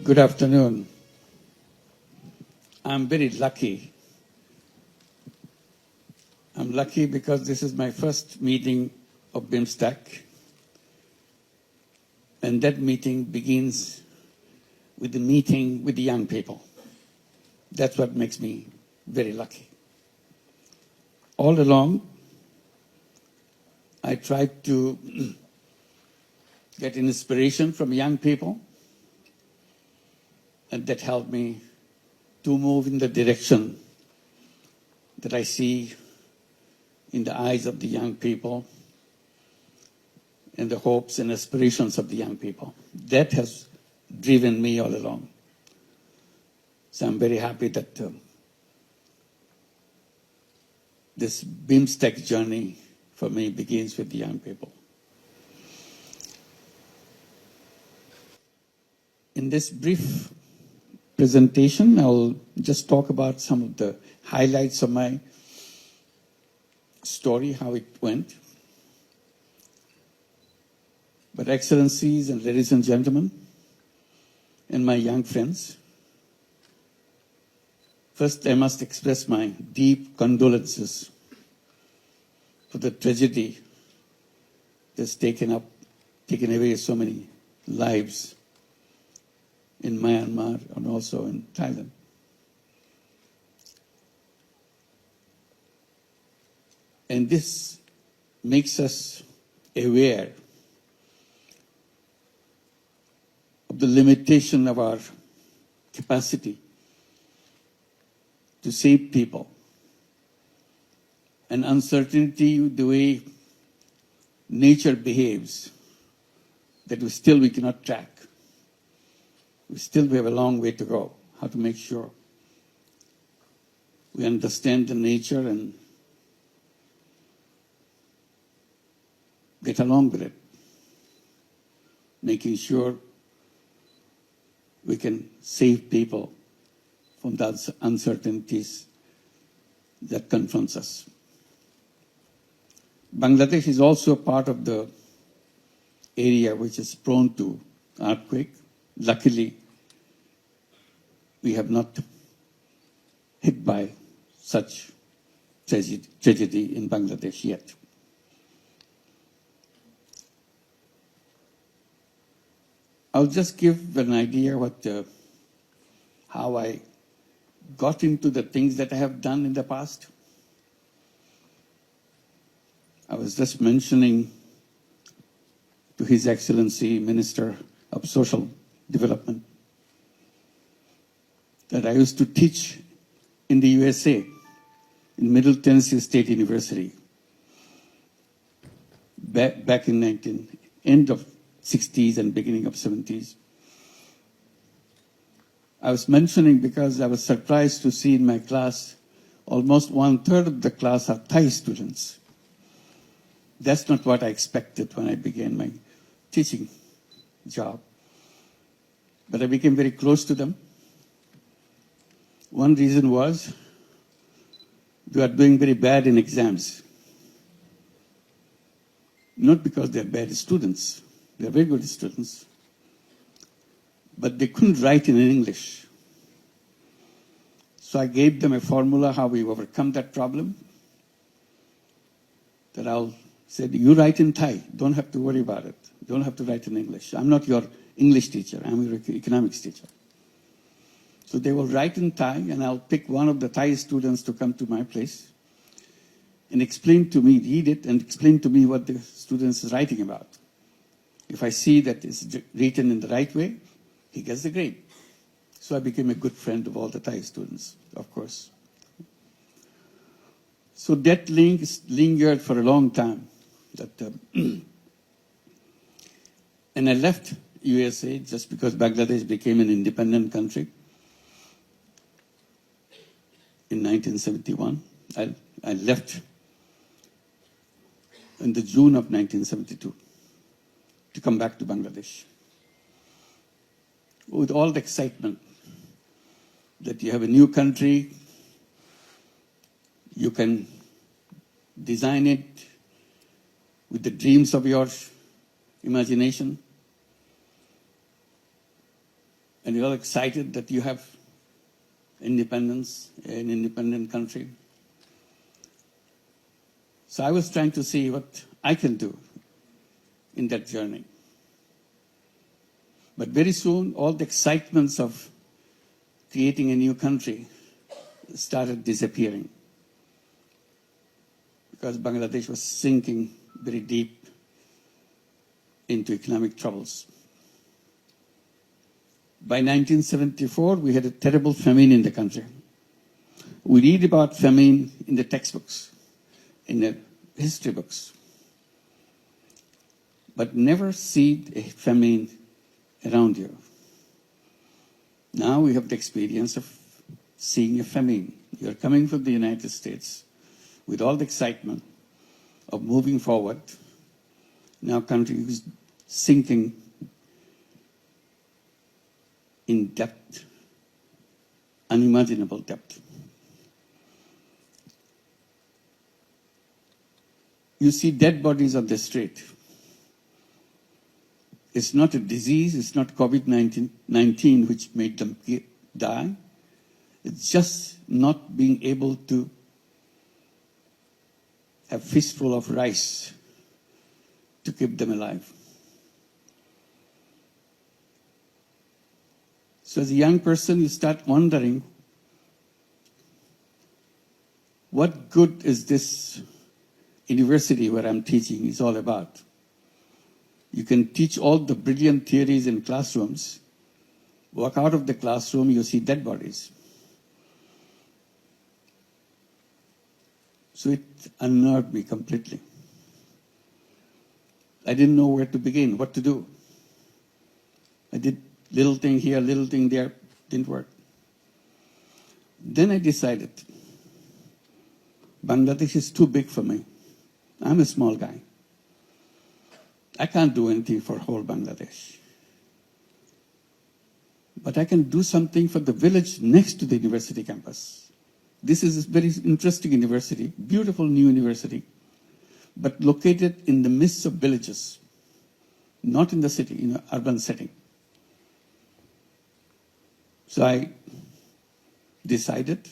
Good afternoon. I'm very lucky. I'm lucky because this is my first meeting of BIMSTEC, and that meeting begins with the meeting with the young people. That's what makes me very lucky. All along, I tried to get inspiration from young people, and that helped me to move in the direction that I see in the eyes of the young people and the hopes and aspirations of the young people. That has driven me all along. So I'm very happy that this BIMSTEC journey for me begins with the young people. In this brief presentation, I'll just talk about some of the highlights of my story, how it went. But Excellencies and ladies and gentlemen, and my young friends, first I must express my deep condolences for the tragedy that's taken away so many lives in Myanmar and also in Thailand. And this makes us aware of the limitation of our capacity to save people, and uncertainty, the way nature behaves, that we cannot track. We have a long way to go, how to make sure we understand the nature and get along with it, making sure we can save people from those uncertainties that confronts us. Bangladesh is also a part of the area which is prone to earthquake. Luckily, we have not hit by such tragedy in Bangladesh yet. I'll just give an idea how I got into the things that I have done in the past. I was just mentioning to His Excellency Minister of Social Development that I used to teach in the USA, in Middle Tennessee State University, back in end of 60s and beginning of 70s. I was mentioning because I was surprised to see in my class, almost 1/3 of the class are Thai students. That's not what I expected when I began my teaching job. But I became very close to them. One reason was they are doing very bad in exams. Not because they're bad students. They're very good students. But they couldn't write in English. So I gave them a formula how we overcome that problem. That I'll say, you write in Thai, don't have to worry about it. Don't have to write in English. I'm not your English teacher, I'm your economics teacher. So they will write in Thai, and I'll pick one of the Thai students to come to my place and explain to me, read it, and explain to me what the student is writing about. If I see that it's written in the right way, he gets the grade. So I became a good friend of all the Thai students, of course. So that link lingered for a long time. And I left USA just because Bangladesh became an independent country in 1971. I left in the June of 1972 to come back to Bangladesh with all the excitement that you have a new country, you can design it with the dreams of your imagination. and you're all excited that you have independence, an independent country. So I was trying to see what I can do in that journey. But very soon, all the excitements of creating a new country started disappearing because Bangladesh was sinking very deep into economic troubles. By 1974, we had a terrible famine in the country. We read about famine in the textbooks, in the history books, but never see a famine around you. Now we have the experience of seeing a famine. You're coming from the United States with all the excitement of moving forward. Now country is sinking in depth, unimaginable depth. You see dead bodies on the street. It's not a disease, it's not COVID-19 which made them die. It's just not being able to have a fistful of rice to keep them alive. So as a young person, you start wondering, what good is this university where I'm teaching is all about? You can teach all the brilliant theories in classrooms, walk out of the classroom, you see dead bodies. So it unnerved me completely. I didn't know where to begin, what to do. I did little thing here, little thing there, didn't work. Then I decided, Bangladesh is too big for me. I'm a small guy. I can't do anything for whole Bangladesh. But I can do something for the village next to the university campus. This is a very interesting university, beautiful new university, but located in the midst of villages, not in the city, in an urban setting. So I decided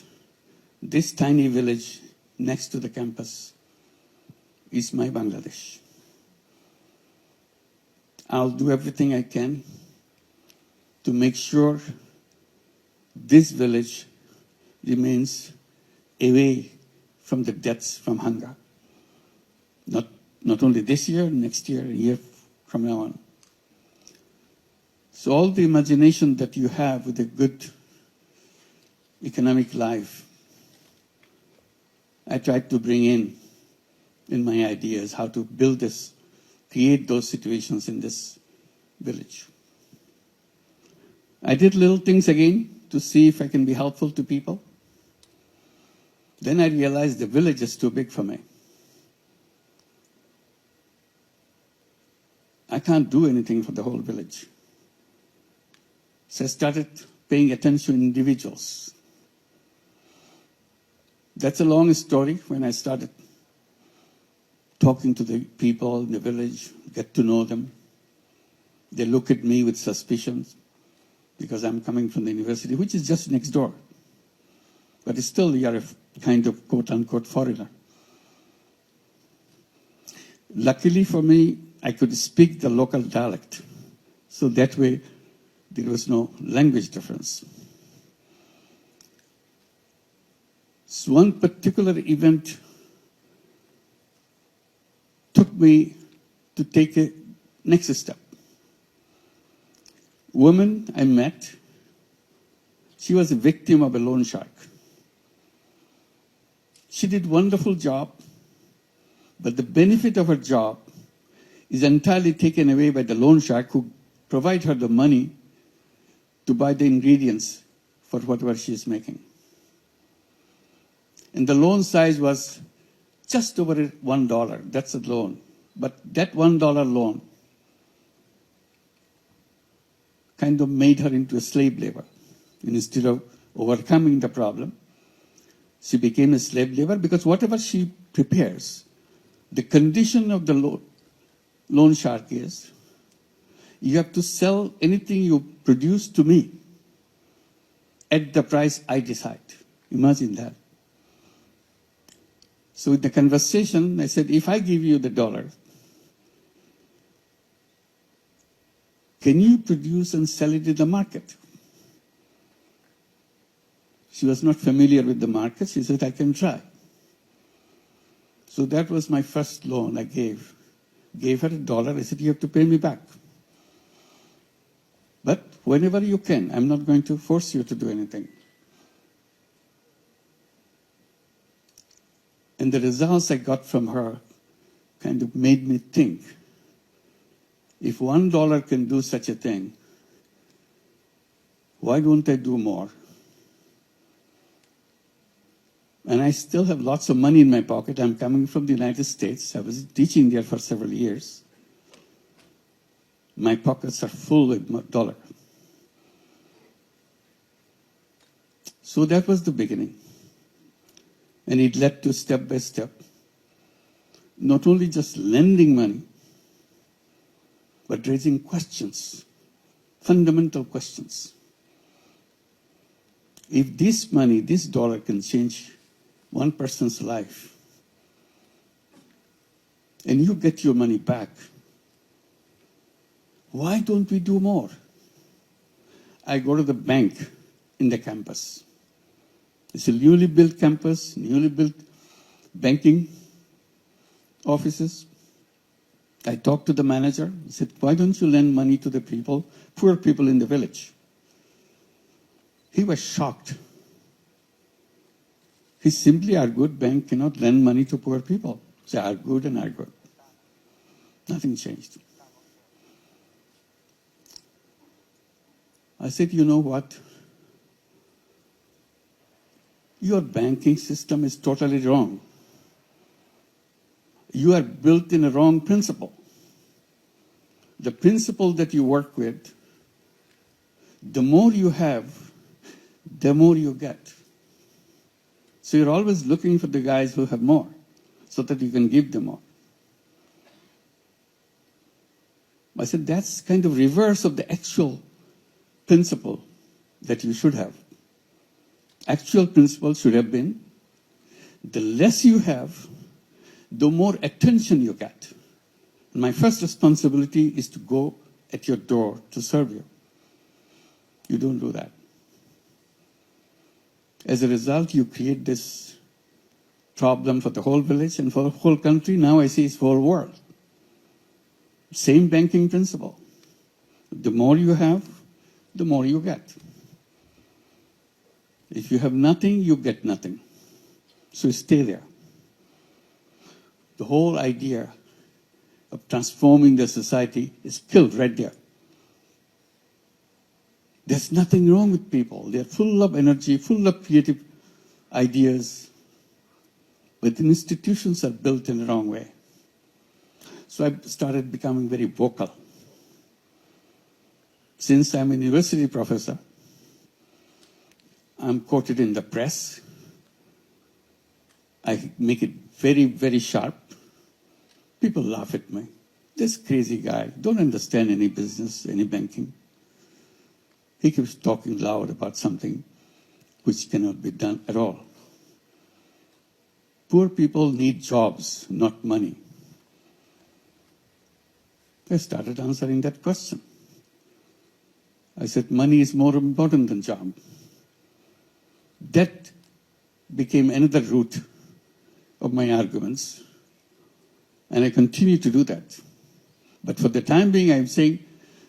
this tiny village next to the campus is my Bangladesh. I'll do everything I can to make sure this village remains away from the deaths from hunger. Not only this year, next year, a year from now on. So all the imagination that you have with a good economic life, I tried to bring in my ideas, how to build this, create those situations in this village. I did little things again to see if I can be helpful to people. Then I realized the village is too big for me. I can't do anything for the whole village. So I started paying attention to individuals. That's a long story. When I started talking to the people in the village, get to know them, they look at me with suspicions because I'm coming from the university, which is just next door. But still, you're a kind of quote-unquote foreigner. Luckily for me, I could speak the local dialect. So that way, there was no language difference. So one particular event took me to take a next step. Woman I met, she was a victim of a loan shark. She did a wonderful job, but the benefit of her job is entirely taken away by the loan shark who provide her the money to buy the ingredients for whatever she is making. And the loan size was just over $1. That's a loan. But that $1 loan kind of made her into a slave labor. And instead of overcoming the problem, she became a slave labor because whatever she prepares, the condition of the loan shark is, you have to sell anything you produce to me at the price I decide. Imagine that. So in the conversation, I said, if I give you the dollar, can you produce and sell it in the market? She was not familiar with the market. She said, I can try. So that was my first loan I gave. Gave her $1. I said, you have to pay me back. But whenever you can, I'm not going to force you to do anything. And the results I got from her kind of made me think, if $1 can do such a thing, why don't I do more? And I still have lots of money in my pocket. I'm coming from the United States. I was teaching there for several years. My pockets are full with dollar. So that was the beginning. And it led to step by step, not only just lending money, but raising questions, fundamental questions. If this money, this dollar can change one person's life, and you get your money back, why don't we do more? I go to the bank in the campus. It's a newly built campus, newly built banking offices. I talked to the manager. He said, why don't you lend money to the people, poor people in the village? He was shocked. He simply argued, bank cannot lend money to poor people. So I argued and argued. Nothing changed. I said, you know what? Your banking system is totally wrong. You are built in a wrong principle. The principle that you work with, the more you have, the more you get. So you're always looking for the guys who have more, so that you can give them more. I said, that's kind of reverse of the actual principle that you should have. Actual principle should have been, the less you have, the more attention you get. My first responsibility is to go at your door to serve you. You don't do that. As a result, you create this problem for the whole village and for the whole country. Now I see it's the whole world. Same banking principle. The more you have, the more you get. If you have nothing, you get nothing. So stay there. The whole idea of transforming the society is killed right there. There's nothing wrong with people. They're full of energy, full of creative ideas, but the institutions are built in the wrong way. So I started becoming very vocal. Since I'm a university professor, I'm quoted in the press. I make it very, very sharp. People laugh at me. This crazy guy, don't understand any business, any banking. He keeps talking loud about something which cannot be done at all. Poor people need jobs, not money. I started answering that question. I said, money is more important than job. That became another root of my arguments, and I continue to do that. But for the time being, I'm saying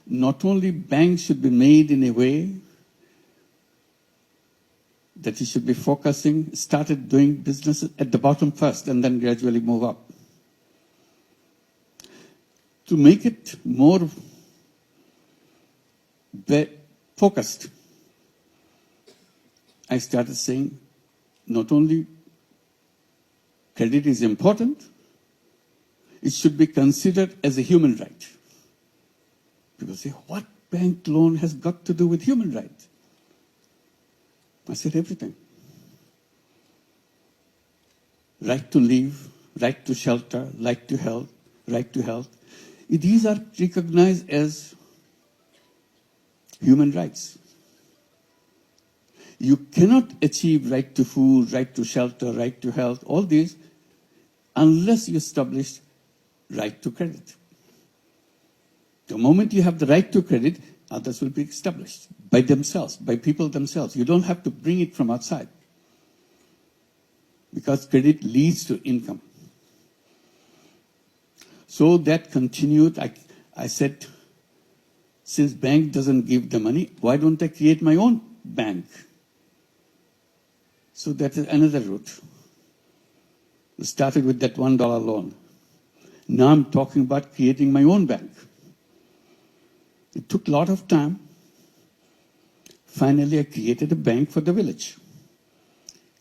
not only banks should be made in a way that you should be focusing, started doing business at the bottom first and then gradually move up. To make it more focused, I started saying not only credit is important, it should be considered as a human right. People say, what bank loan has got to do with human rights? I said, everything. Right to live, right to shelter, right to health, right to health. These are recognized as human rights. You cannot achieve right to food, right to shelter, right to health, all these, unless you establish right to credit. The moment you have the right to credit, others will be established by themselves, by people themselves. You don't have to bring it from outside, because credit leads to income. So that continued. I said, since bank doesn't give the money, why don't I create my own bank? So that is another route. We started with that $1 loan. Now I'm talking about creating my own bank. It took a lot of time. Finally, I created a bank for the village.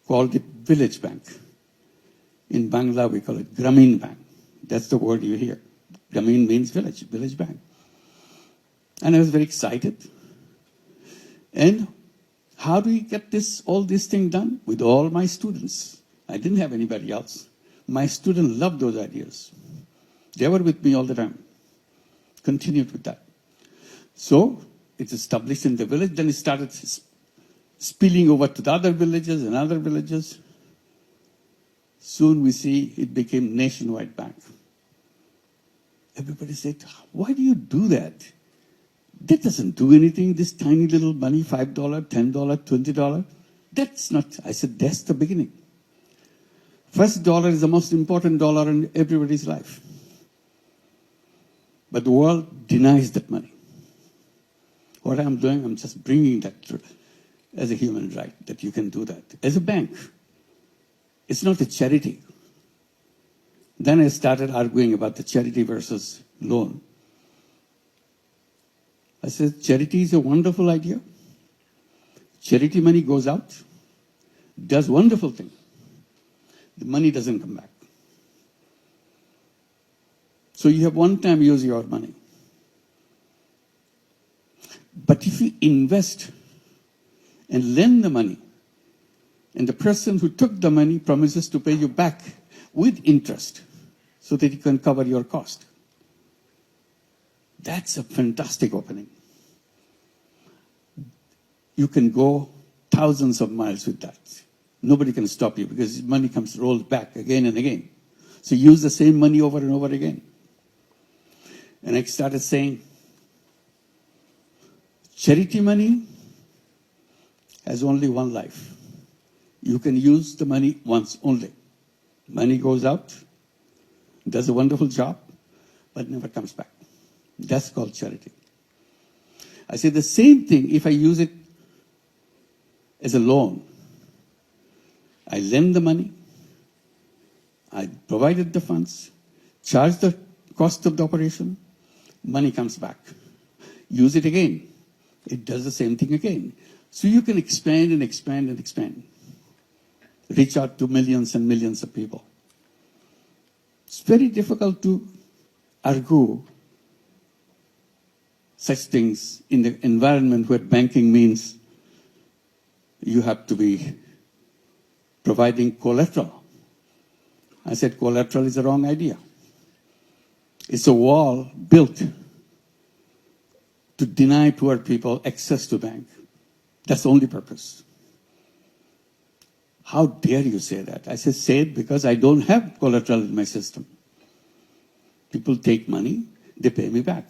Called it Village Bank. In Bangla, we call it Grameen Bank. That's the word you hear. Grameen means village, village bank. And I was very excited. And how do we get all this thing done? With all my students. I didn't have anybody else. My students loved those ideas. They were with me all the time. Continued with that. So it's established in the village. Then it started spilling over to the other villages and other villages. Soon we see it became nationwide bank. Everybody said, why do you do that? That doesn't do anything, this tiny little money, $5, $10, $20. That's not, I said, that's the beginning. First dollar is the most important dollar in everybody's life. But the world denies that money. What I'm doing, I'm just bringing that as a human right, that you can do that. As a bank, it's not a charity. Then I started arguing about the charity versus loan. I said, charity is a wonderful idea. Charity money goes out, does wonderful things. The money doesn't come back. So you have one time use your money. But if you invest and lend the money, and the person who took the money promises to pay you back with interest so that you can cover your cost, that's a fantastic opening. You can go thousands of miles with that. Nobody can stop you because money comes rolled back again and again. So use the same money over and over again. And I started saying, charity money has only one life. You can use the money once only. Money goes out, does a wonderful job, but never comes back. That's called charity. I say the same thing if I use it as a loan. I lend the money, I provided the funds, charge the cost of the operation, money comes back. Use it again. It does the same thing again. So you can expand and expand and expand. Reach out to millions and millions of people. It's very difficult to argue such things in the environment where banking means you have to be providing collateral. I said collateral is the wrong idea. It's a wall built to deny poor people access to bank. That's the only purpose. How dare you say that? I said, say it because I don't have collateral in my system. People take money, they pay me back.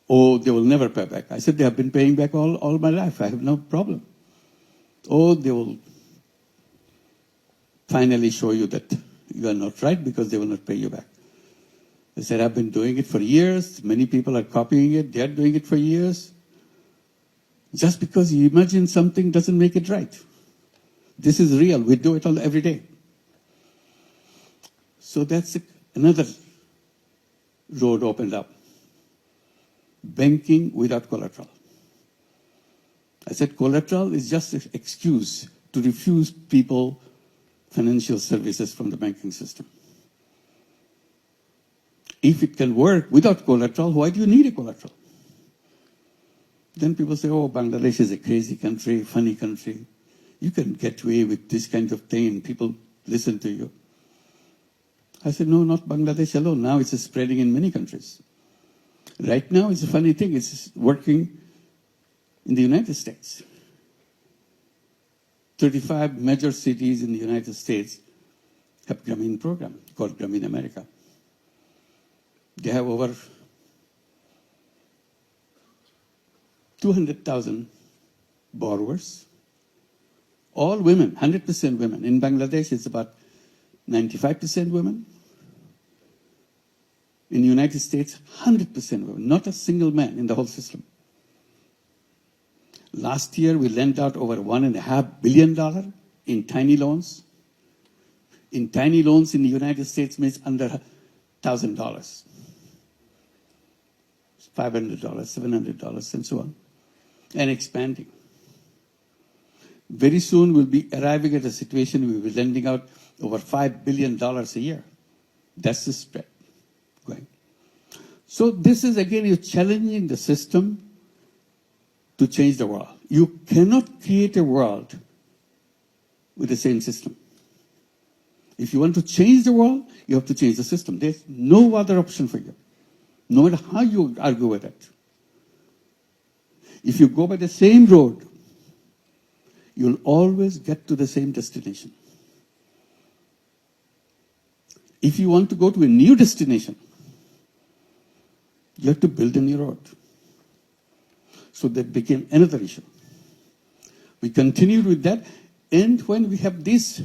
Oh, they will never pay back. I said, they have been paying back all my life. I have no problem. Oh, they will finally show you that you are not right because they will not pay you back. I said, I've been doing it for years. Many people are copying it. They are doing it for years. Just because you imagine something doesn't make it right. This is real. We do it all every day. So that's another road opened up. Banking without collateral. I said collateral is just an excuse to refuse people financial services from the banking system. If it can work without collateral, why do you need a collateral? Then people say, oh, Bangladesh is a crazy country, funny country. You can get away with this kind of thing and people listen to you. I said, no, not Bangladesh alone. Now it's spreading in many countries. Right now, it's a funny thing. It's working in the United States. 35 major cities in the United States have Grameen program called Grameen America. They have over 200,000 borrowers, all women, 100% women. In Bangladesh, it's about 95% women. In the United States, 100% women, not a single man in the whole system. Last year, we lent out over $1.5 billion in tiny loans. In tiny loans in the United States means under $1,000, $500, $700, and so on, and expanding. Very soon, we'll be arriving at a situation where we'll be lending out over $5 billion a year. That's the spread going. So this is, again, you're challenging the system to change the world. You cannot create a world with the same system. If you want to change the world, you have to change the system. There's no other option for you, no matter how you argue with it. If you go by the same road, you'll always get to the same destination. If you want to go to a new destination, you have to build a new road. So that became another issue. We continued with that, and when we have this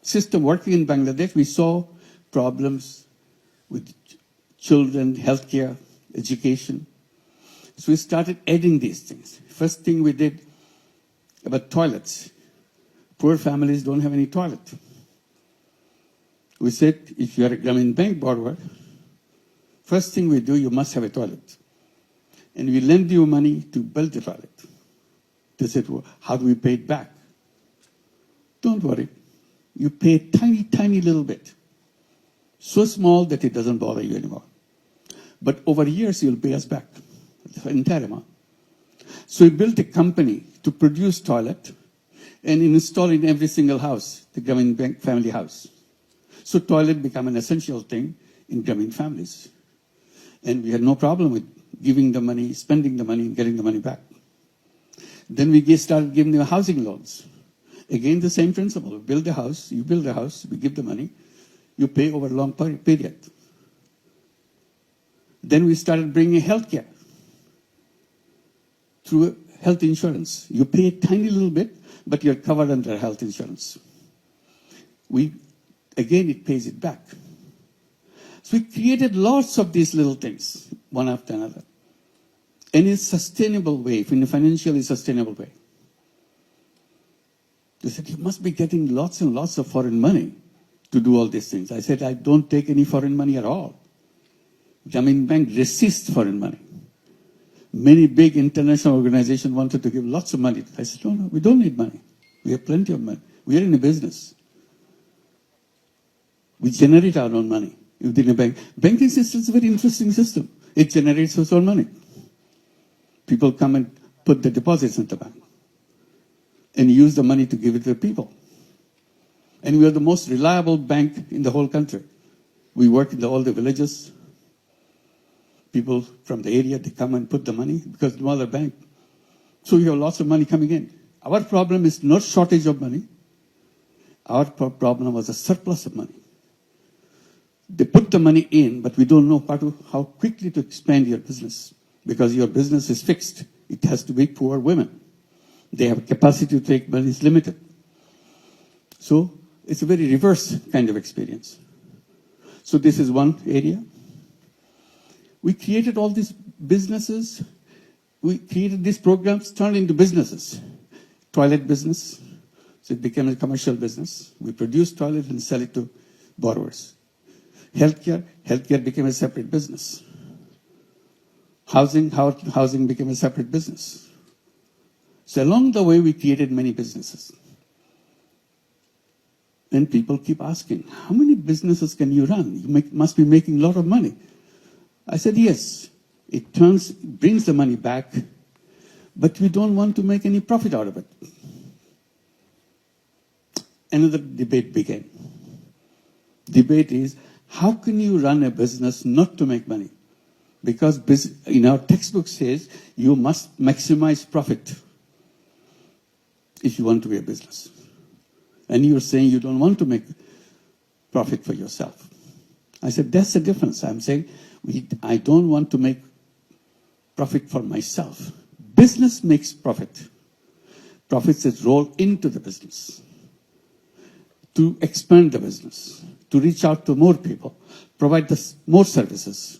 system working in Bangladesh, we saw problems with children, healthcare, education. So we started adding these things. First thing we did about toilets. Poor families don't have any toilet. We said, if you are a Grameen Bank borrower, first thing we do, you must have a toilet. And we lend you money to build the toilet. They said, well, how do we pay it back? Don't worry. You pay a tiny, tiny little bit. So small that it doesn't bother you anymore. But over years, you'll pay us back the entire amount. So we built a company to produce toilet and install in every single house, the Grameen Bank family house. So toilet became an essential thing in Grameen families. And we had no problem with giving the money, spending the money, and getting the money back. Then we started giving them housing loans. Again, the same principle. We build a house, you build a house, we give the money, you pay over a long period. Then we started bringing healthcare through health insurance. You pay a tiny little bit, but you're covered under health insurance. Again, it pays it back. So we created lots of these little things, one after another. And in a sustainable way, in a financially sustainable way. They said, you must be getting lots and lots of foreign money to do all these things. I said, I don't take any foreign money at all. Grameen Bank resists foreign money. Many big international organizations wanted to give lots of money. I said, no, we don't need money. We have plenty of money. We are in a business. We generate our own money within a bank. Banking system is a very interesting system. It generates its own money. People come and put the deposits in the bank and use the money to give it to the people. And we are the most reliable bank in the whole country. We work in all the villages. People from the area, they come and put the money because no other bank. So we have lots of money coming in. Our problem is not shortage of money. Our problem was a surplus of money. They put the money in, but we don't know how quickly to expand your business because your business is fixed. It has to be poor women. They have capacity to take money is limited. So it's a very reverse kind of experience. So this is one area. We created all these businesses. We created these programs, turned into businesses. Toilet business, so it became a commercial business. We produce toilet and sell it to borrowers. Healthcare became a separate business. Housing became a separate business. So along the way, we created many businesses. And people keep asking, how many businesses can you run? You must be making a lot of money. I said, yes, it brings the money back, but we don't want to make any profit out of it. Another debate began. Debate is, how can you run a business not to make money? Because in our textbook says, you must maximize profit. if you want to be a business. And you're saying you don't want to make profit for yourself. I said, that's the difference. I'm saying I don't want to make profit for myself. Business makes profit. Profits is rolled into the business to expand the business, to reach out to more people, provide more services.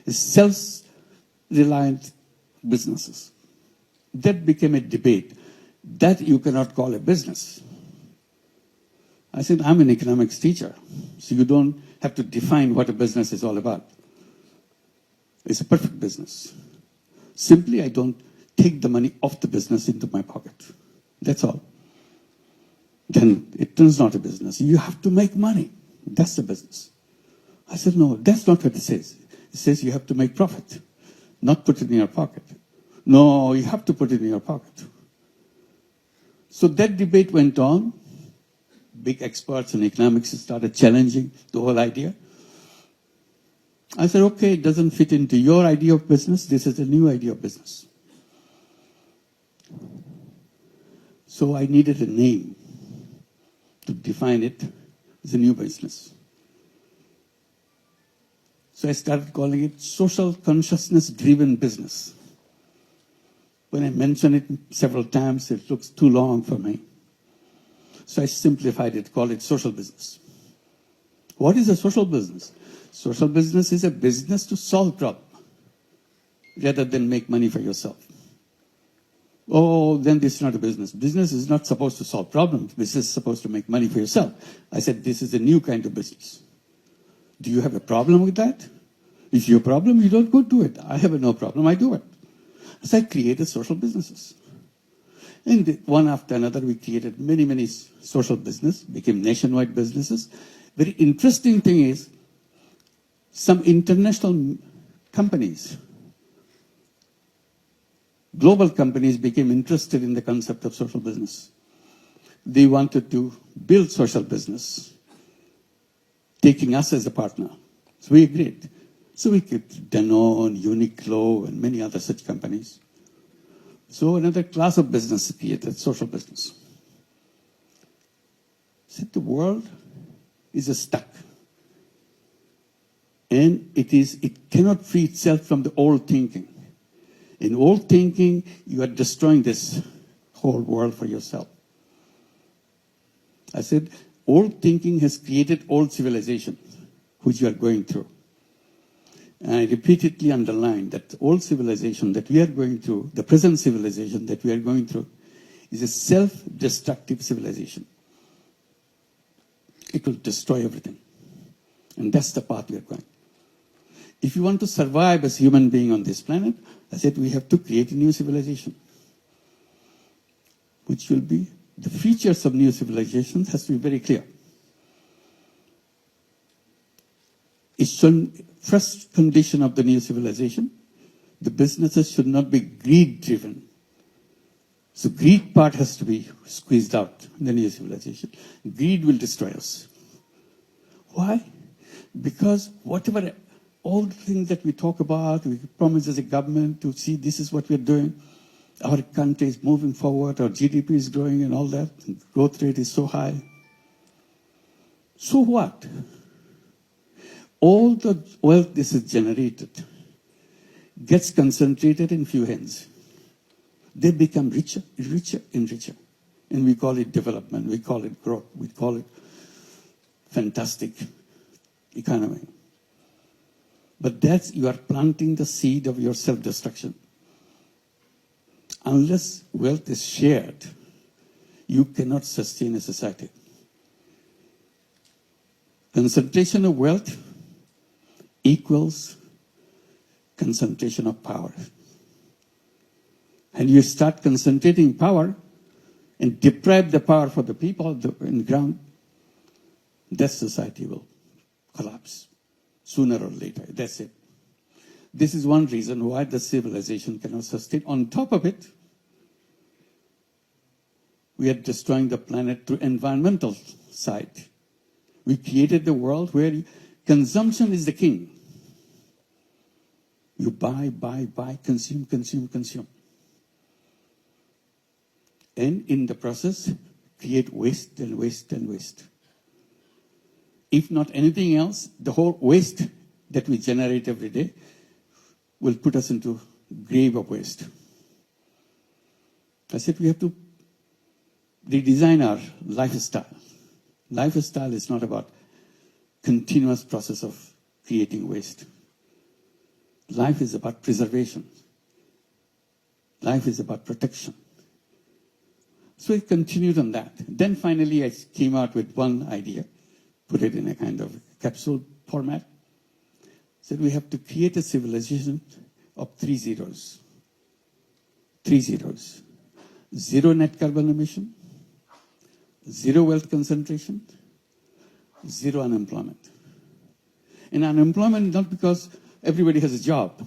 It's self-reliant businesses. That became a debate. That you cannot call a business. I said, I'm an economics teacher, so you don't have to define what a business is all about. It's a perfect business. Simply, I don't take the money off the business into my pocket. That's all. Then it turns not a business. You have to make money. That's the business. I said, no, that's not what it says. It says you have to make profit, not put it in your pocket. No, you have to put it in your pocket. So that debate went on. Big experts in economics started challenging the whole idea. I said, okay, it doesn't fit into your idea of business. This is a new idea of business. So I needed a name to define it as a new business. So I started calling it social consciousness-driven business. When I mention it several times, it looks too long for me. So I simplified it, called it social business. What is a social business? Social business is a business to solve problems rather than make money for yourself. Oh, then this is not a business. Business is not supposed to solve problems. Business is supposed to make money for yourself. I said, this is a new kind of business. Do you have a problem with that? If you have a problem, you don't go do it. I have no problem, I do it. So I created social businesses. And one after another, we created many, many social business, became nationwide businesses. Very interesting thing is, some international companies, global companies became interested in the concept of social business. They wanted to build social business, taking us as a partner. So we agreed. So we could Danone, Uniqlo, and many other such companies. So another class of business created, social business. Said the world is stuck. And it cannot free itself from the old thinking. In old thinking, you are destroying this whole world for yourself. I said, old thinking has created old civilization, which you are going through. And I repeatedly underlined that old civilization that we are going through, the present civilization that we are going through, is a self-destructive civilization. It will destroy everything. And that's the path we are going. If you want to survive as human being on this planet, I said we have to create a new civilization, which will be, the features of new civilization has to be very clear. First condition of the new civilization, the businesses should not be greed-driven. So greed part has to be squeezed out in the new civilization. Greed will destroy us. Why? Because whatever, all the things that we talk about, we promise as a government to see this is what we're doing. Our country is moving forward, our GDP is growing and all that. Growth rate is so high. So what? All the wealth this is generated gets concentrated in few hands. They become richer, richer, and richer. And we call it development, we call it growth, we call it fantastic economy. But that's, you are planting the seed of your self-destruction. Unless wealth is shared, you cannot sustain a society. Concentration of wealth equals concentration of power. And you start concentrating power and deprive the power for the people in the ground, that society will collapse sooner or later. That's it. This is one reason why the civilization cannot sustain. On top of it, we are destroying the planet through environmental side. We created the world where consumption is the king. You buy, buy, buy, consume, consume, consume. and in the process, create waste and waste and waste. If not anything else, the whole waste that we generate every day will put us into grave of waste. I said we have to redesign our lifestyle. Lifestyle is not about continuous process of creating waste. Life is about preservation. Life is about protection. So I continued on that. Then finally I came out with one idea, put it in a kind of capsule format. Said we have to create a civilization of 3 zeros. 3 zeros. 0 net carbon emission, 0 wealth concentration, 0 unemployment. And unemployment not because everybody has a job.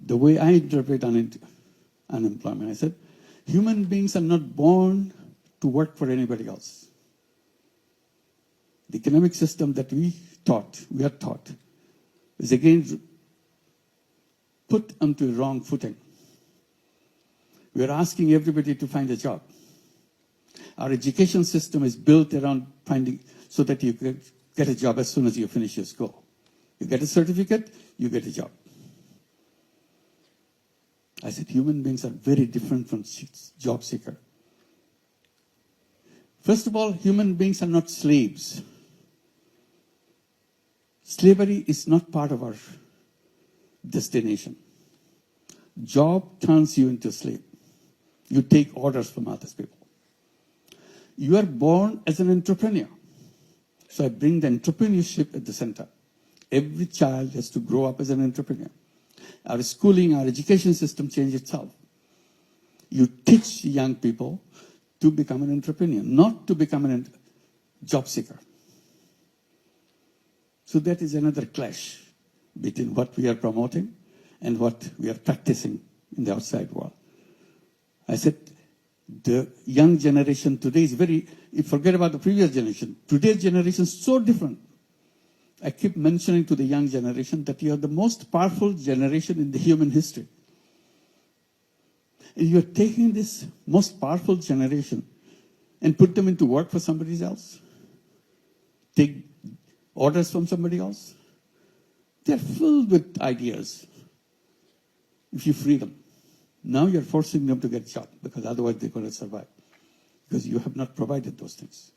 The way I interpret unemployment, I said, human beings are not born to work for anybody else. The economic system that we are taught, is again put onto a wrong footing. We are asking everybody to find a job. Our education system is built around finding, so that you get a job as soon as you finish your school. You get a certificate, you get a job. I said human beings are very different from job seeker. First of all, human beings are not slaves. Slavery is not part of our destination. Job turns you into a slave. You take orders from other people. You are born as an entrepreneur. So I bring the entrepreneurship at the center. Every child has to grow up as an entrepreneur. Our schooling, our education system changed itself. You teach young people to become an entrepreneur, not to become a job seeker. So that is another clash between what we are promoting and what we are practicing in the outside world. I said, the young generation today is you forget about the previous generation. Today's generation is so different. I keep mentioning to the young generation that you are the most powerful generation in the human history. And you are taking this most powerful generation and put them into work for somebody else. Take orders from somebody else. They're filled with ideas. If you free them. Now you're forcing them to get shot because otherwise they're going to survive. Because you have not provided those things.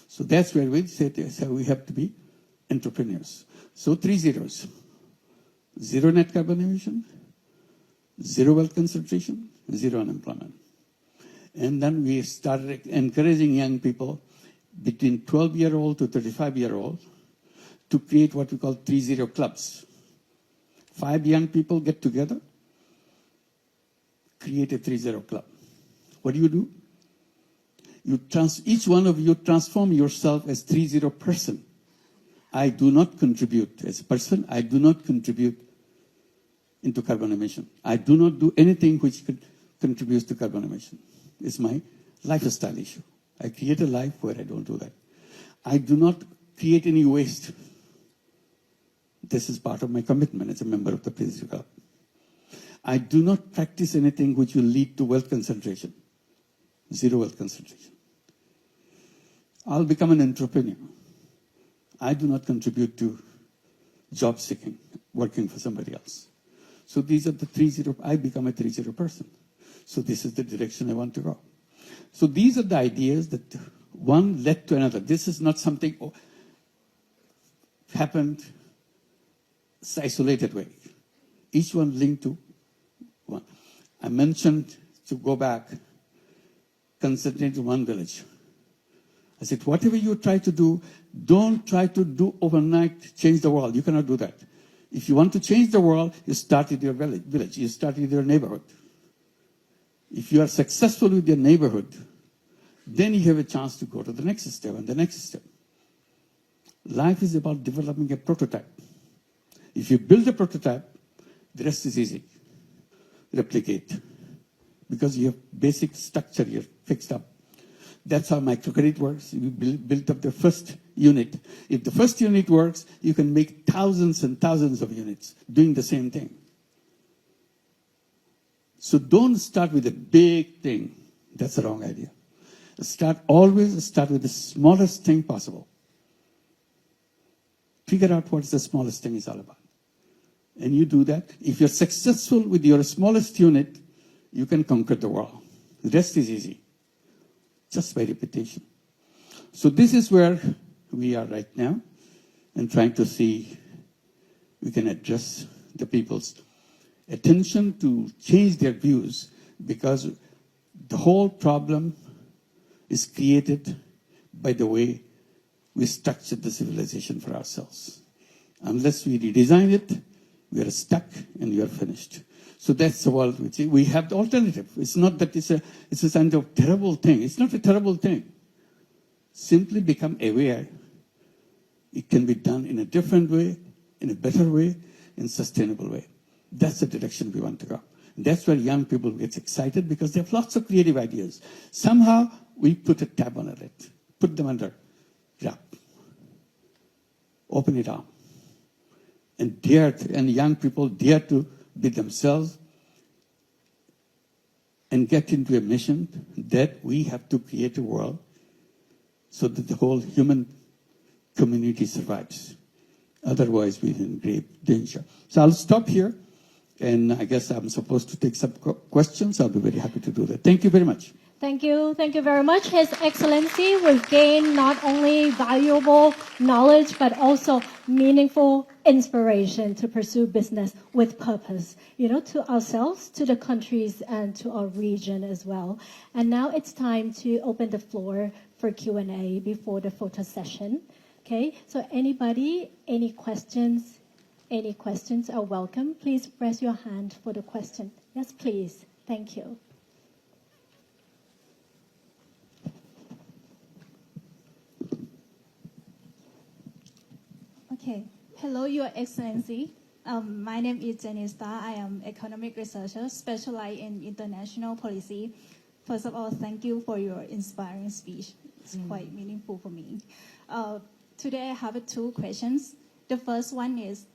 So that's where we say we have to be entrepreneurs. So 3 zeros. 0 net carbon emission, 0 wealth concentration, 0 unemployment. And then we started encouraging young people between 12-year-old to 35-year-old to create what we call 3-0 clubs. 5 young people get together, create a 3-0 club. What do? Each one of you transform yourself as 3-0 person. I do not contribute as a person. I do not contribute into carbon emission. I do not do anything which contributes to carbon emission. It's my lifestyle issue. I create a life where I don't do that. I do not create any waste. This is part of my commitment as a member of the 3-0 Club. I do not practice anything which will lead to wealth concentration. 0 wealth concentration. I'll become an entrepreneur. I do not contribute to job seeking, working for somebody else. So these are the 3-0, I become a 3-0 person. So this is the direction I want to go. So these are the ideas that one led to another. This is not something happened isolated way. Each one linked to one. I mentioned to go back, concentrate in one village. I said, whatever you try to do, don't try to do overnight, change the world. You cannot do that. If you want to change the world, you start with your village. You start with your neighborhood. If you are successful with your neighborhood, then you have a chance to go to the next step and the next step. Life is about developing a prototype. If you build a prototype, the rest is easy. Replicate. Because you have basic structure here fixed up. That's how microcredit works. You built up the first unit. If the first unit works, you can make thousands and thousands of units doing the same thing. So don't start with a big thing. That's the wrong idea. Always start with the smallest thing possible. Figure out what the smallest thing is all about. And you do that. If you're successful with your smallest unit, you can conquer the world. The rest is easy, just by repetition. So this is where we are right now, and trying to see we can address the people's attention to change their views, because the whole problem is created by the way we structured the civilization for ourselves. Unless we redesign it, we are stuck and we are finished. So that's the world we see. We have the alternative. It's not that it's a kind of terrible thing. It's not a terrible thing. Simply become aware. It can be done in a different way, in a better way, in a sustainable way. That's the direction we want to go. And that's where young people get excited, because they have lots of creative ideas. Somehow we put a tab on it, put them under wrap, open it up, and young people dare to be themselves and get into a mission that we have to create a world so that the whole human community survives. Otherwise, we're in grave danger. So I'll stop here, and I guess I'm supposed to take some questions. I'll be very happy to do that. Thank you very much. Thank you very much. His Excellency will gain not only valuable knowledge, but also meaningful inspiration to pursue business with purpose, to ourselves, to the countries, and to our region as well. And now it's time to open the floor for Q&A before the photo session. Okay, so anybody, any questions are welcome. Please raise your hand for the question. Yes, please. Thank you. Okay. Hello, Your Excellency. My name is Jenny Starr. I am economic researcher specialized in international policy. First of all, thank you for your inspiring speech. It's quite meaningful for me. Today I have two questions. The first one is,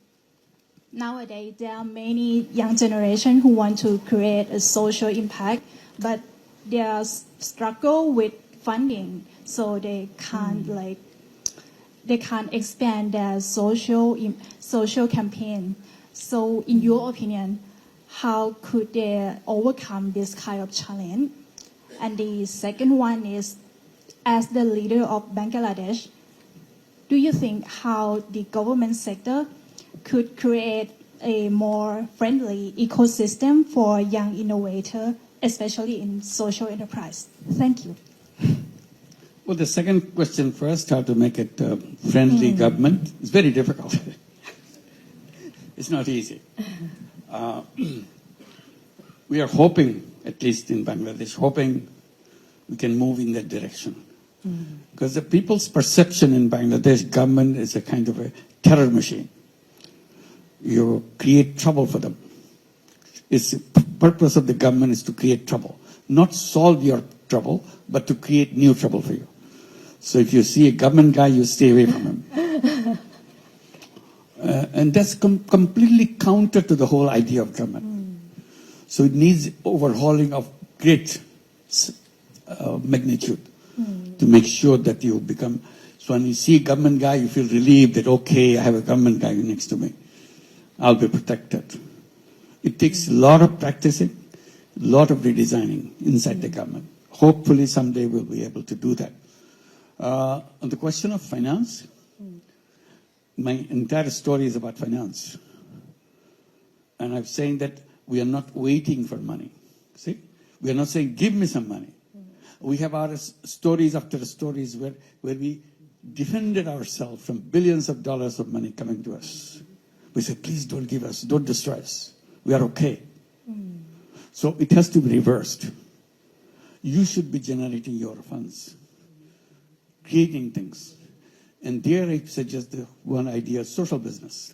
nowadays there are many young generation who want to create a social impact, but they are struggle with funding, so they can't expand their social campaign. So in your opinion, how could they overcome this kind of challenge? And the second one is, as the leader of Bangladesh, do you think how the government sector could create a more friendly ecosystem for young innovators, especially in social enterprise? Thank you. Well, the second question first, how to make it friendly government, is very difficult. It's not easy. We are hoping, at least in Bangladesh, we can move in that direction. Because the people's perception in Bangladesh government is a kind of a terror machine. You create trouble for them. Its purpose of the government is to create trouble, not solve your trouble, but to create new trouble for you. So if you see a government guy, you stay away from him. And that's completely counter to the whole idea of government. So it needs overhauling of great magnitude to make sure that you become, so when you see a government guy, you feel relieved that, okay, I have a government guy next to me. I'll be protected. It takes a lot of practicing, a lot of redesigning inside the government. Hopefully someday we'll be able to do that. On the question of finance, my entire story is about finance. And I'm saying that we are not waiting for money. See? We are not saying, give me some money. We have our stories after stories where we defended ourselves from billions of dollars of money coming to us. We said, please don't give us, don't destroy us. We are okay. So it has to be reversed. You should be generating your funds, creating things. And there I suggest the one idea, social business.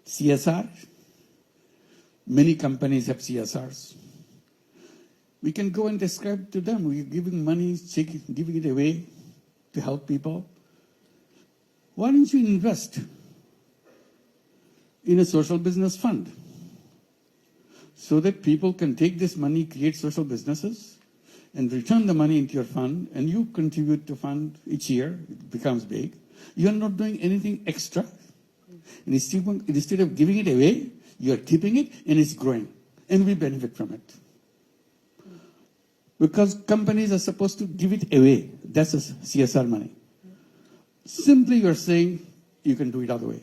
CSR. Many companies have CSRs. We can go and describe to them. We're giving money, giving it away to help people. Why don't you invest in a social business fund? so that people can take this money, create social businesses, and return the money into your fund, and you contribute to fund each year. It becomes big. You are not doing anything extra. And instead of giving it away, you are keeping it, and it's growing. And we benefit from it. Because companies are supposed to give it away. That's a CSR money. Simply you're saying you can do it other way.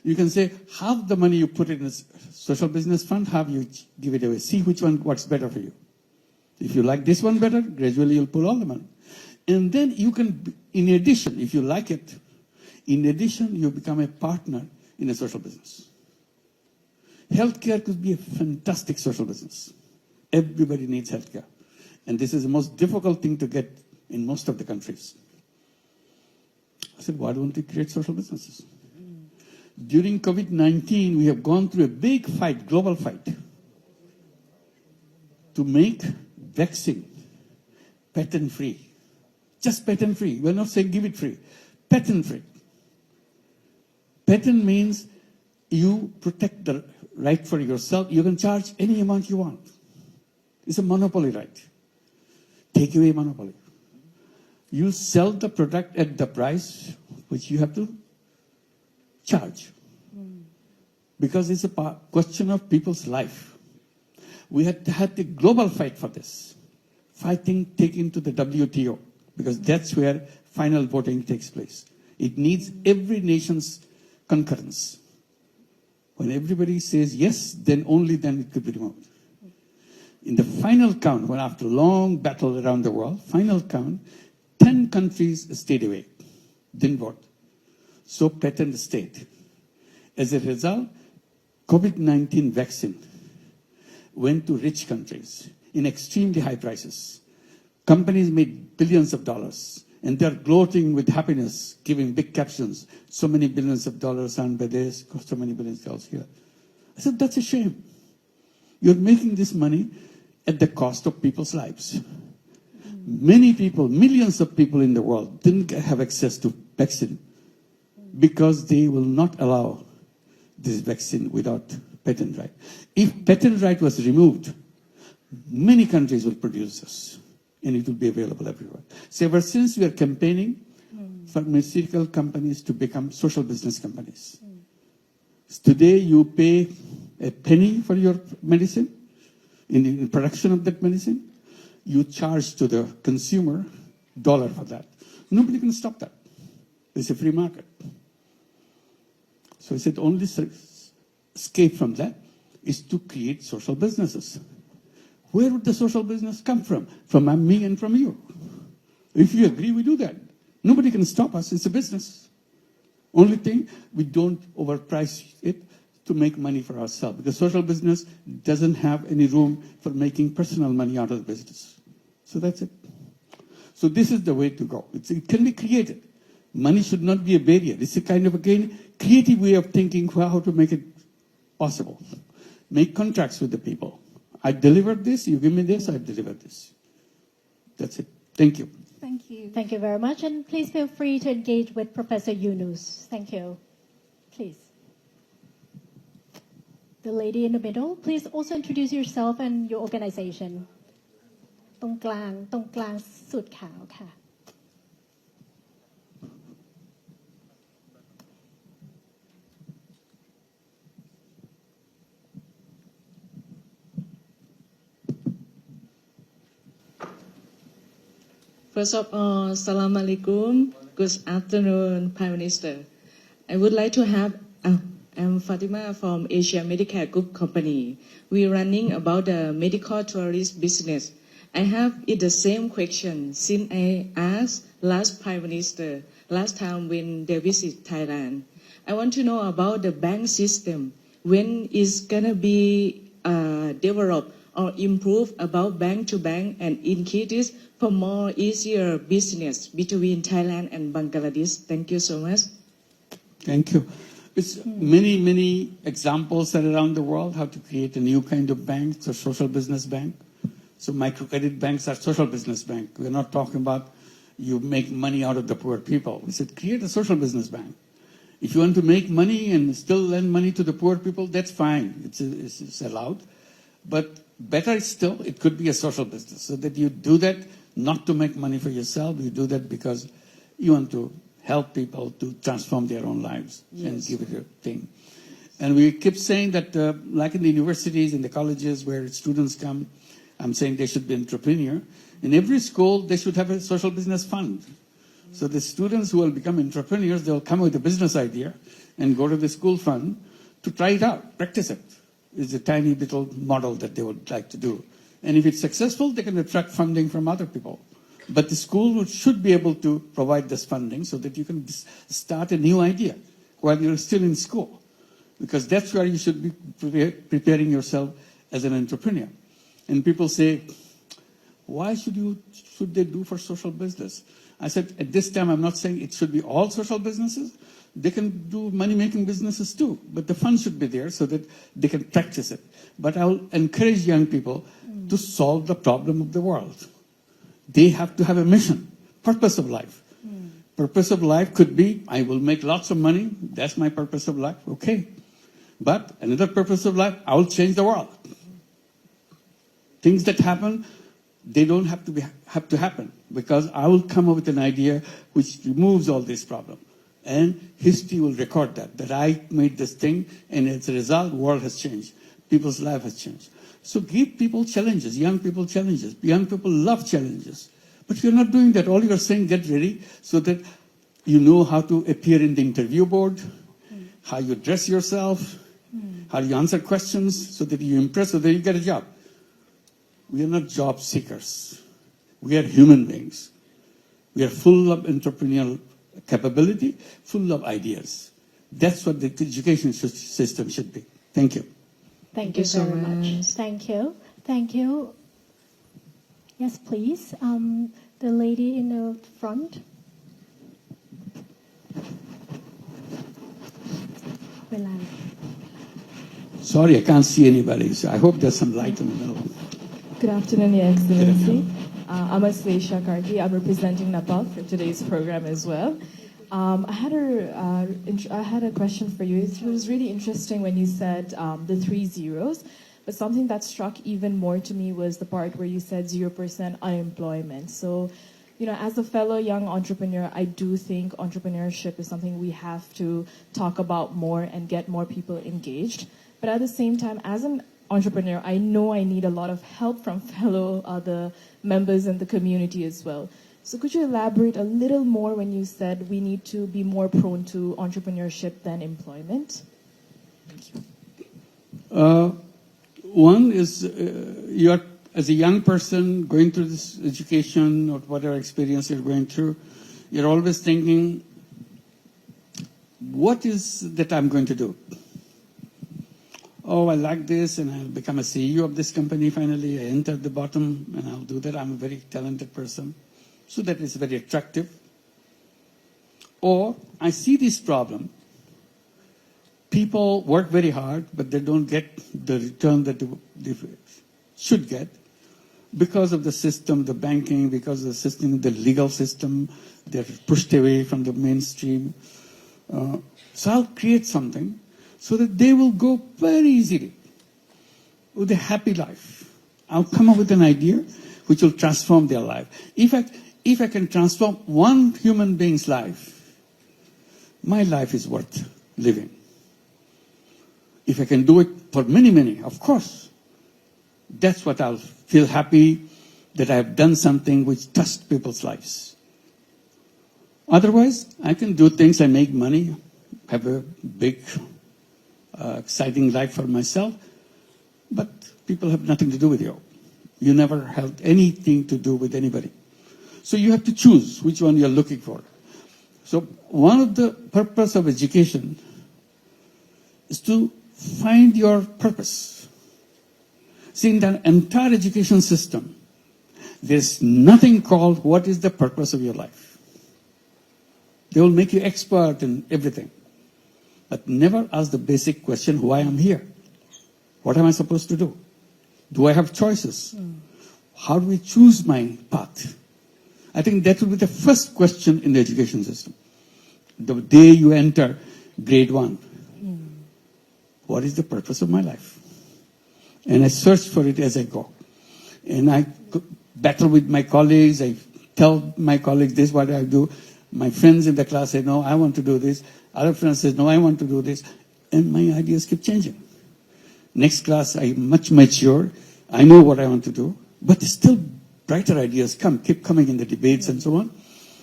You can say half the money you put in a social business fund, half you give it away. See which one works better for you. If you like this one better, gradually you'll pull all the money. And then you can, in addition, if you like it, in addition, you become a partner in a social business. Healthcare could be a fantastic social business. Everybody needs healthcare. And this is the most difficult thing to get in most of the countries. I said, why don't we create social businesses? During COVID-19, we have gone through a big fight, global fight, to make vaccine patent-free. Just patent-free. We're not saying give it free. Patent-free. Patent means you protect the right for yourself. You can charge any amount you want. It's a monopoly right. Take away monopoly. You sell the product at the price which you have to charge. Because it's a question of people's life. We had a global fight for this. Fighting taken to the WTO, because that's where final voting takes place. It needs every nation's concurrence. When everybody says yes, then only then it could be removed. In the final count, when after long battle around the world, final count, 10 countries stayed away, didn't vote. So patent stayed. As a result, COVID-19 vaccine went to rich countries in extremely high prices. Companies made billions of dollars, and they're gloating with happiness, giving big captions. So many billions of dollars earned by this, so many billions of dollars here. I said, that's a shame. You're making this money at the cost of people's lives. Many people, millions of people in the world didn't have access to vaccine because they will not allow this vaccine without patent right. If patent right was removed, many countries will produce this, and it will be available everywhere. So ever since we are campaigning pharmaceutical companies to become social business companies. Today you pay a penny for your medicine, in the production of that medicine, you charge to the consumer $1 for that. Nobody can stop that. It's a free market. So I said only escape from that is to create social businesses. Where would the social business come from? From me and from you. If you agree, we do that. Nobody can stop us. It's a business. Only thing, we don't overprice it to make money for ourselves. Because social business doesn't have any room for making personal money out of the business. So that's it. So this is the way to go. It can be created. Money should not be a barrier. It's a kind of, again, creative way of thinking how to make it possible. Make contracts with the people. I delivered this, you give me this, I deliver this. That's it. Thank you. Thank you. Thank you very much. And please feel free to engage with Professor Yunus. Thank you. Please. The lady in the middle, please also introduce yourself and your organization. ตรงกลางสุดขาวค่ะ First of all, Salam Alaikum. Good afternoon, Prime Minister. I would like to have, I'm Fatima from Asia Medicare Group Company. We're running about the medical tourist business. I have the same question since I asked last Prime Minister, last time when they visit Thailand. I want to know about the bank system. When is going to be developed or improved about bank to bank and increase for more easier business between Thailand and Bangladesh. Thank you so much. Thank you. It's many examples are around the world how to create a new kind of bank, it's a social business bank. So microcredit banks are social business bank. We're not talking about you make money out of the poor people. We said create a social business bank. If you want to make money and still lend money to the poor people, that's fine. It's allowed. But better still, it could be a social business, so that you do that not to make money for yourself. You do that because you want to help people to transform their own lives and give it a thing. And we keep saying that, like in the universities, in the colleges where students come, I'm saying they should be entrepreneur. In every school, they should have a social business fund. So the students who will become entrepreneurs, they'll come with a business idea and go to the school fund to try it out, practice it. It's a tiny little model that they would like to do. And if it's successful, they can attract funding from other people. But the school should be able to provide this funding so that you can start a new idea while you're still in school. Because that's where you should be preparing yourself as an entrepreneur. And people say, why should they do for social business? I said, at this time, I'm not saying it should be all social businesses. They can do money-making businesses too, but the fund should be there so that they can practice it. But I'll encourage young people to solve the problem of the world. They have to have a mission, purpose of life. Purpose of life could be, I will make lots of money. That's my purpose of life. Okay. But another purpose of life, I will change the world. Things that happen, they don't have to happen, because I will come up with an idea which removes all these problems. And history will record that I made this thing, and as a result, the world has changed. People's life has changed. So give people challenges, young people challenges. Young people love challenges. But you're not doing that. All you're saying, get ready so that you know how to appear in the interview board, how you dress yourself, how you answer questions so that you impress, so that you get a job. We are not job seekers. We are human beings. We are full of entrepreneurial capability, full of ideas. That's what the education system should be. Thank you. Thank you you so very much. much. Thank you. Thank you. Yes, please. The lady in the front. Sorry, I can't see anybody, so I hope there's some light in the middle. Good afternoon, Your Excellency. I'm Aslesha Karki. I'm representing Nepal for today's program as well. I had a question for you. It was really interesting when you said the 3 zeros, but something that struck even more to me was the part where you said 0% unemployment. So, you know, as a fellow young entrepreneur, I do think entrepreneurship is something we have to talk about more and get more people engaged. But at the same time, as an entrepreneur, I know I need a lot of help from fellow other members in the community as well. So could you elaborate a little more when you said we need to be more prone to entrepreneurship than employment? Thank you. One is you are, as a young person going through this education or whatever experience you're going through, you're always thinking, what is that I'm going to do? Oh, I like this, and I'll become a CEO of this company finally. I enter the bottom, and I'll do that. I'm a very talented person. So that is very attractive. Or I see this problem. People work very hard, but they don't get the return that they should get because of the system, the banking, because of the system, the legal system. They're pushed away from the mainstream. So I'll create something so that they will go very easily with a happy life. I'll come up with an idea which will transform their life. If I can transform one human being's life, my life is worth living. If I can do it for many, many, of course, that's what I'll feel happy that I have done something which touched people's lives. Otherwise, I can do things, I make money, have a big, exciting life for myself, but people have nothing to do with you. You never had anything to do with anybody. So you have to choose which one you're looking for. So one of the purpose of education is to find your purpose. See, in the entire education system, there's nothing called what is the purpose of your life. They will make you expert in everything, but never ask the basic question, why I'm here? What am I supposed to do? Do I have choices? How do we choose my path? I think that will be the first question in the education system. The day you enter grade 1, what is the purpose of my life? And I search for it as I go. And I battle with my colleagues. I tell my colleagues this is what I do. My friends in the class say, no, I want to do this. Other friends say, no, I want to do this. And my ideas keep changing. Next class, I'm much mature. I know what I want to do. But still, brighter ideas keep coming in the debates and so on.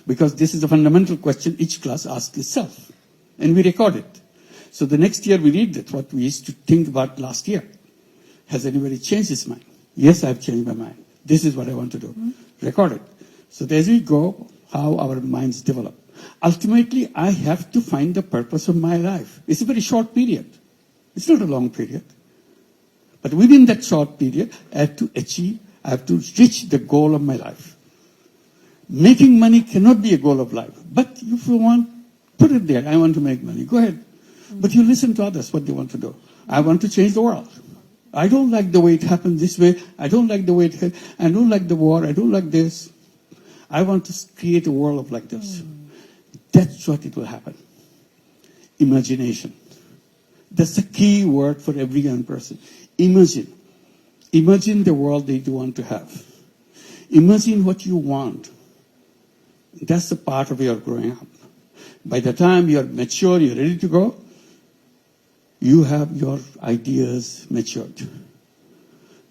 Because this is a fundamental question each class asks itself. And we record it. So the next year we read that, what we used to think about last year. Has anybody changed his mind? Yes, I've changed my mind. This is what I want to do. Record it. So as we go, how our minds develop. Ultimately, I have to find the purpose of my life. It's a very short period. It's not a long period. But within that short period, I have to reach the goal of my life. Making money cannot be a goal of life. But if you want, put it there. I want to make money. Go ahead. But you listen to others, what they want to do. I want to change the world. I don't like the way it happened this way. I don't like the way I don't like the war. I don't like this. I want to create a world like this. That's what it will happen. Imagination. That's the key word for every young person. Imagine. Imagine the world that you want to have. Imagine what you want. That's the part of your growing up. By the time you're mature, you're ready to go, you have your ideas matured.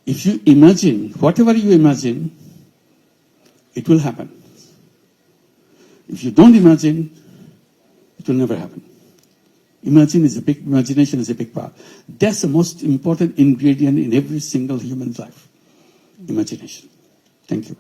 If you imagine, whatever you imagine, it will happen. If you don't imagine, it will never happen. Imagination is a big part. That's the most important ingredient in every single human life. Imagination. Thank you.